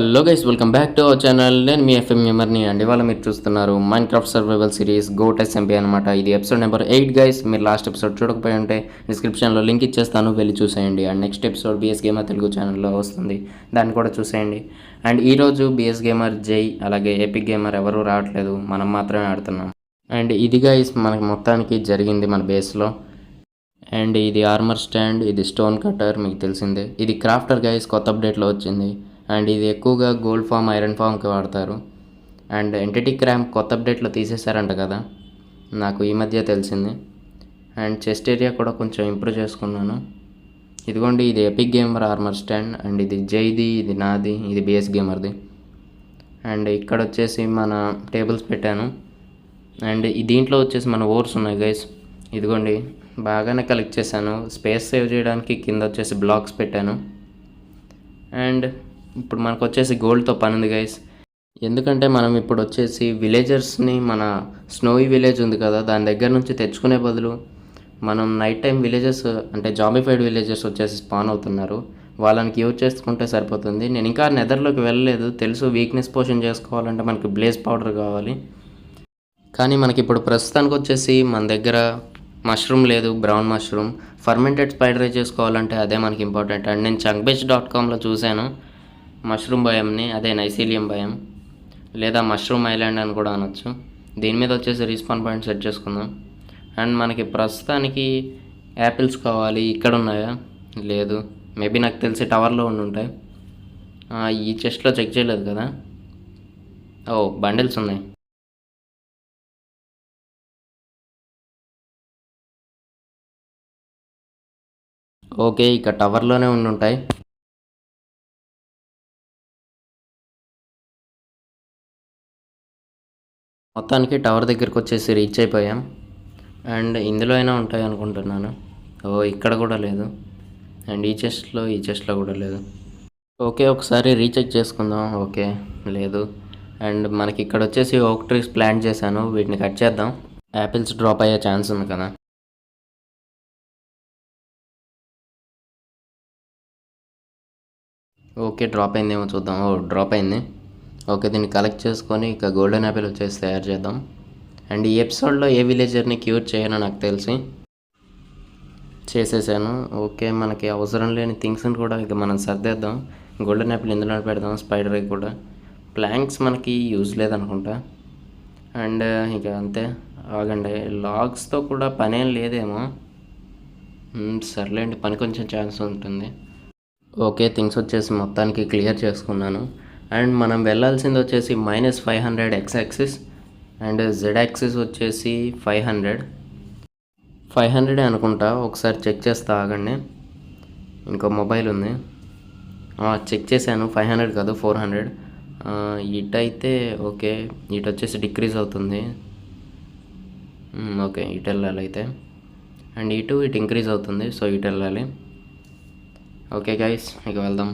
Hello guys, welcome back to our channel. నేను మీ FM మెంబర్ని అండి. ఇవాళ మీరు చూస్తున్నారు Minecraft survival series goat SMP అనమాట. ఇది ఎపిసోడ్ నెంబర్ 8 గైస్. మీరు లాస్ట్ ఎపిసోడ్ చూడకపోయి ఉంటే డిస్క్రిప్షన్లో లింక్ ఇచ్చేస్తాను, వెళ్ళి చూసేయండి. And next episode BS gamer Telugu ఛానల్లో వస్తుంది, దాన్ని కూడా చూసేయండి. అండ్ ఈరోజు బిఎస్ గేమర్ జై అలాగే ఎపిక్ గేమర్ ఎవరు రావట్లేదు, మనం మాత్రమే ఆడుతున్నాం. అండ్ ఇది గైస్ మనకి మొత్తానికి జరిగింది మన బేస్లో. అండ్ ఇది ఆర్మర్ స్టాండ్, ఇది స్టోన్ కట్టర్, మీకు తెలిసిందే. ఇది క్రాఫ్టర్ గైస్, కొత్త అప్డేట్లో వచ్చింది. అండ్ ఇది ఎక్కువగా గోల్డ్ ఫామ్, ఐరన్ ఫామ్కి వాడతారు. అండ్ ఎంటిటీ క్రాంప్ కొత్త అప్డేట్లో తీసేశారంట కదా, నాకు ఈ మధ్య తెలిసింది. అండ్ చెస్ట్ ఏరియా కూడా కొంచెం ఇంప్రూవ్ చేసుకున్నాను. ఇదిగోండి, ఇది epic gamer armour stand. And ఇది జైది, ఇది నాది, ఇది బిఎస్ గేమర్ది. అండ్ ఇక్కడ వచ్చేసి మన టేబుల్స్ పెట్టాను. అండ్ దీంట్లో వచ్చేసి మన ఓర్స్ ఉన్నాయి గైస్. ఇదిగోండి, బాగానే కలెక్ట్ చేశాను. స్పేస్ సేవ్ చేయడానికి కింద వచ్చేసి బ్లాక్స్ పెట్టాను. అండ్ ఇప్పుడు మనకు వచ్చేసి గోల్డ్తో పని ఉంది గైస్. ఎందుకంటే మనం ఇప్పుడు వచ్చేసి విలేజర్స్ని, మన స్నోయి విలేజ్ ఉంది కదా, దాని దగ్గర నుంచి తెచ్చుకునే బదులు మనం నైట్ టైం విలేజెస్ అంటే జాంబిఫైడ్ విలేజెస్ వచ్చేసి స్పాన్ అవుతున్నారు, వాళ్ళని యూజ్ చేసుకుంటే సరిపోతుంది. నేను ఇంకా నెదర్లోకి వెళ్ళలేదు, తెలుసు వీక్నెస్ పోషన్ చేసుకోవాలంటే మనకి బ్లేజ్ పౌడర్ కావాలి. కానీ మనకి ఇప్పుడు ప్రస్తుతానికి వచ్చేసి మన దగ్గర మష్రూమ్ లేదు, బ్రౌన్ మష్రూమ్. ఫర్మెంటెడ్ స్పైడర్ చేసుకోవాలంటే అదే మనకి ఇంపార్టెంట్. అండ్ నేను chunk-based.comలో చూశాను మష్రూమ్ భయంని, అదే నైసీలియం భయం, లేదా మష్రూమ్ ఐలాండ్ అని కూడా అనొచ్చు. దీని మీద వచ్చేసి రీస్పాన్ పాయింట్ సెట్ చేసుకుందాం. అండ్ మనకి ప్రస్తుతానికి యాపిల్స్ కావాలి. ఇక్కడ ఉన్నాయా? లేదు, మేబీ నాకు తెలిసి టవర్లో ఉండి ఉంటాయి. ఈ చెస్ట్లో చెక్ చేయలేదు కదా. ఓ, బండిల్స్ ఉన్నాయి. ఓకే, ఇక్కడ టవర్లోనే ఉండి ఉంటాయి. మొత్తానికి టవర్ దగ్గరికి వచ్చేసి రీచ్ అయిపోయాం. అండ్ ఇందులో అయినా ఉంటాయి అనుకుంటున్నాను. ఓ, ఇక్కడ కూడా లేదు. అండ్ ఈ చెస్ట్లో కూడా లేదు. ఓకే, ఒకసారి రీచెక్ చేసుకుందాం. ఓకే, లేదు. అండ్ మనకి ఇక్కడ వచ్చేసి ఓక్ ట్రీస్ ప్లాంట్ చేశాను, వీటిని కట్ చేద్దాం. యాపిల్స్ డ్రాప్ అయ్యే ఛాన్స్ ఉంది కదా. ఓకే, డ్రాప్ అయిందేమో చూద్దాం. ఓ, డ్రాప్ అయింది. ఓకే, దీన్ని కలెక్ట్ చేసుకొని ఇక గోల్డెన్ యాపిల్ వచ్చేసి తయారు చేద్దాం. అండ్ ఈ ఎపిసోడ్లో ఏ విలేజర్ని క్యూర్ చేయనో నాకు తెలిసి చేసేసాను. ఓకే, మనకి అవసరం లేని థింగ్స్ని కూడా ఇక మనం సర్దేద్దాం. గోల్డెన్ యాపిల్ ఇందులో పెడదాం, స్పైడర్ కూడా. ప్లాంక్స్ మనకి యూజ్ లేదనుకుంటా. అండ్ ఇక అంతే. ఆగండి, లాగ్స్తో కూడా పనేం లేదేమో. సర్లేండి, పని కొంచెం ఛాన్స్ ఉంటుంది. ఓకే, థింగ్స్ వచ్చేసి మొత్తానికి క్లియర్ చేసుకున్నాను. అండ్ మనం వెళ్ళాల్సింది వచ్చేసి -500 x axis and z axis వచ్చేసి 500 అనుకుంటా. ఒకసారి చెక్ చేస్తా, ఆగండి. ఇంకో మొబైల్ ఉంది, చెక్ చేశాను. 500 కాదు, 400. ఇటైతే ఓకే, ఇటు వచ్చేసి డిక్రీజ్ అవుతుంది. ఓకే, ఇటు వెళ్ళాలి అయితే. అండ్ ఇటు ఇంక్రీజ్ అవుతుంది, సో ఇటు వెళ్ళాలి. ఓకే గైస్, ఇక వెళ్దాం.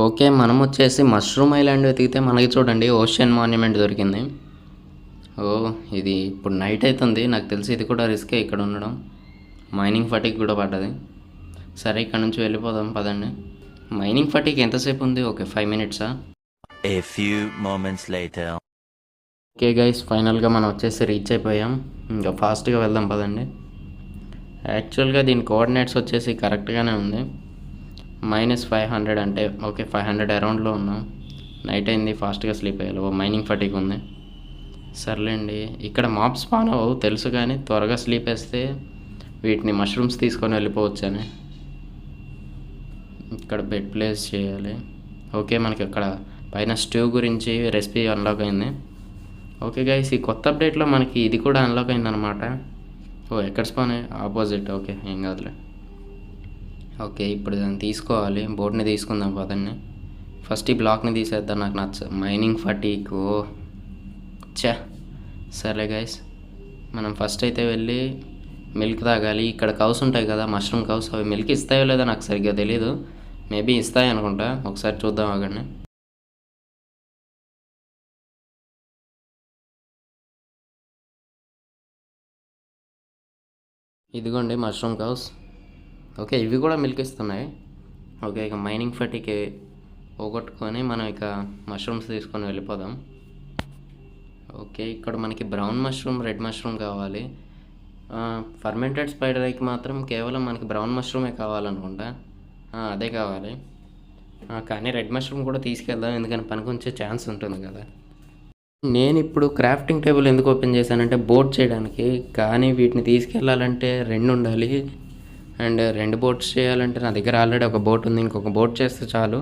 ఓకే, మనం వచ్చేసి మష్రూమ్ ఐలాండ్ వెతికితే మనకి చూడండి ఓషన్ మాన్యుమెంట్ దొరికింది. ఓ, ఇది ఇప్పుడు నైట్ అవుతుంది, నాకు తెలిసి ఇది కూడా రిస్కే ఇక్కడ ఉండడం. మైనింగ్ ఫటిక్ కూడా పడ్డది. సరే, ఇక్కడ నుంచి వెళ్ళిపోదాం పదండి. మైనింగ్ ఫటీక్ ఎంతసేపు ఉంది? Okay 5 మినిట్సా? A few moments later. Okay guys, ఫైనల్గా మనం వచ్చేసి రీచ్ అయిపోయాం. ఇంకా ఫాస్ట్గా వెళ్దాం పదండి. యాక్చువల్గా దీని కోఆర్డినేట్స్ వచ్చేసి కరెక్ట్గానే ఉంది. -500 అంటే ఓకే 500 అరౌండ్లో ఉన్నాం. నైట్ అయింది, ఫాస్ట్గా స్లీప్ అయ్యాలి. మైనింగ్ ఫటీక్ ఉంది. సర్లేండి, ఇక్కడ మాప్ స్పాన్ అవ్వవు తెలుసు, కానీ త్వరగా స్లీప్ వేస్తే వీటిని మష్రూమ్స్ తీసుకొని వెళ్ళిపోవచ్చు అని. ఇక్కడ బెడ్ ప్లేస్ చేయాలి. ఓకే, మనకి అక్కడ పైన స్టవ్ గురించి రెసిపీ అన్లాక్ అయింది. ఓకే గైస్, ఈ కొత్త అప్డేట్లో మనకి ఇది కూడా అన్లాక్ అయిందనమాట. ఎక్కడ స్పాన్ ఆపోజిట్. ఓకే, ఏం కాదులే. ఓకే, ఇప్పుడు దాన్ని తీసుకోవాలి. బోర్డ్ని తీసుకుందాం పదండి. ఫస్ట్ ఈ బ్లాక్ని తీసేద్దాం, నాకు మైనింగ్ ఫటీక్. చా, సరే గైస్, మనం ఫస్ట్ అయితే వెళ్ళి మిల్క్ తాగాలి. ఇక్కడ కౌస్ ఉంటాయి కదా, మష్రూమ్ కౌస్, అవి మిల్క్ ఇస్తాయో లేదో నాకు సరిగ్గా తెలీదు. మేబీ ఇస్తాయి అనుకుంటా, ఒకసారి చూద్దాం ఆగండి. ఇదిగోండి మష్రూమ్ కౌస్. ఓకే, ఇవి కూడా మిల్క్ ఇస్తున్నాయి. ఓకే, ఇక మైనింగ్ ఫటీకి పోగొట్టుకొని మనం ఇక మష్రూమ్స్ తీసుకొని వెళ్ళిపోదాం. ఓకే, ఇక్కడ మనకి బ్రౌన్ మష్రూమ్, రెడ్ మష్రూమ్ కావాలి. ఫర్మెంటెడ్ స్పైడర్ ఐకి మాత్రం కేవలం మనకి బ్రౌన్ మష్రూమే కావాలనుకుంటా. అదే కావాలి. కానీ రెడ్ మష్రూమ్ కూడా తీసుకెళ్దాం, ఎందుకని పనికొంచే ఛాన్స్ ఉంటుంది కదా. నేను ఇప్పుడు క్రాఫ్టింగ్ టేబుల్ ఎందుకు ఓపెన్ చేశానంటే బోట్ చేయడానికి, కానీ వీటిని తీసుకెళ్ళాలంటే 2 ఉండాలి. అండ్ 2 బోట్స్ చేయాలంటే నా దగ్గర ఆల్రెడీ ఒక బోట్ ఉంది, ఇంకొక బోట్ చేస్తే చాలు.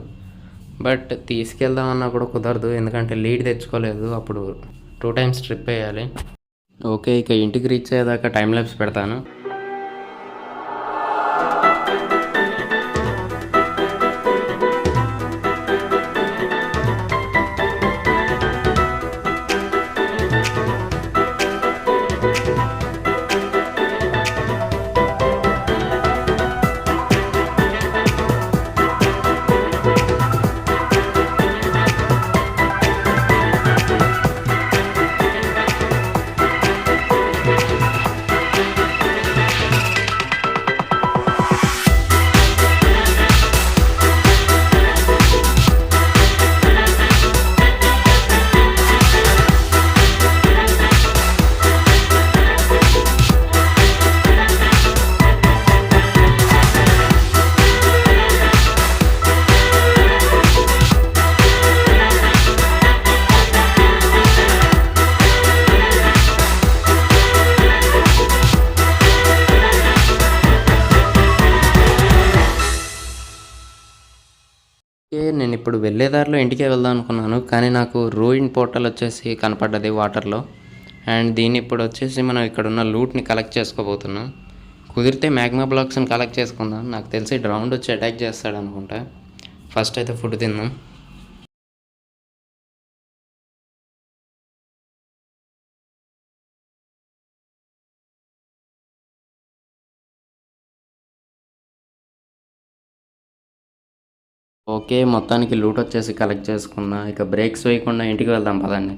బట్ తీసుకెళ్దామన్నా కూడా కుదరదు, ఎందుకంటే లీడ్ తెచ్చుకోలేదు. అప్పుడు 2 టైమ్స్ ట్రిప్ వేయాలి. ఓకే, ఇక ఇంటికి రీచ్ అయ్యేదాకా టైం ల్యాప్స్ పెడతాను. నేను ఇప్పుడు వెళ్ళేదారిలో ఇంటికే వెళ్దాం అనుకున్నాను, కానీ నాకు రూయిన్ పోర్టల్ వచ్చేసి కనపడ్డది వాటర్లో. అండ్ దీన్ని ఇప్పుడు వచ్చేసి మనం ఇక్కడ ఉన్న లూట్ని కలెక్ట్ చేసుకోబోతున్నాం. కుదిరితే మ్యాగ్మా బ్లాక్స్ని కలెక్ట్ చేసుకుందాం. నాకు తెలిసి డ్రౌండ్ వచ్చి అటాక్ చేస్తాడు అనుకుంటా. ఫస్ట్ అయితే ఫుడ్ తిందాం. ఓకే, మొత్తానికి లూట్ వచ్చేసి కలెక్ట్ చేసుకుందాం. ఇక బ్రేక్స్ వేయకుండా ఇంటికి వెళ్దాం పదండి.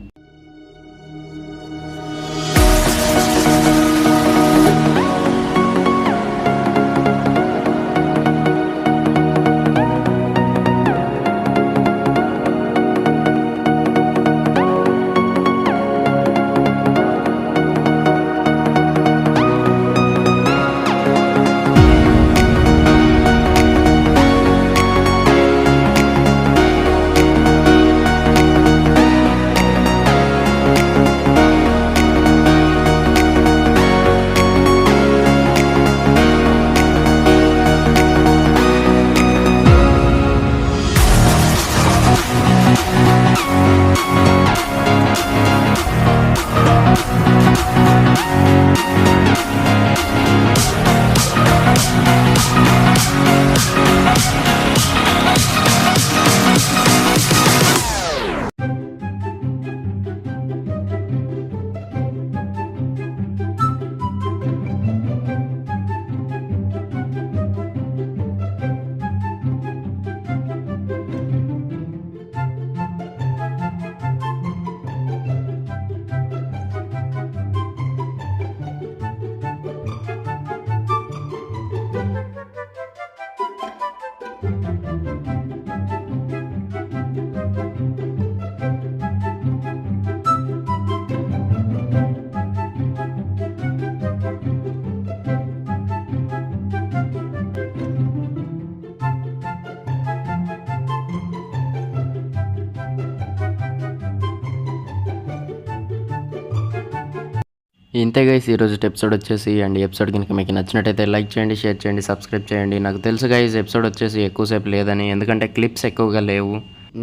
ఇంతే గైస్ ఈరోజు ఎపిసోడ్ వచ్చేసి అండ్ ఎపిసోడ్ కనుక మీకు నచ్చినట్టయితే లైక్ చేయండి, షేర్ చేయండి, సబ్స్క్రైబ్ చేయండి. నాకు తెలుసు గైస్ ఎపిసోడ్ వచ్చేసి ఎక్కువసేపు లేదని, ఎందుకంటే క్లిప్స్ ఎక్కువగా లేవు.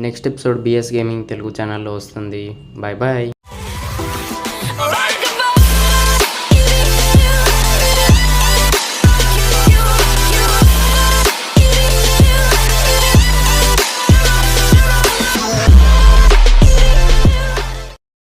Next episode BS gaming Telugu ఛానల్లో వస్తుంది. Bye bye.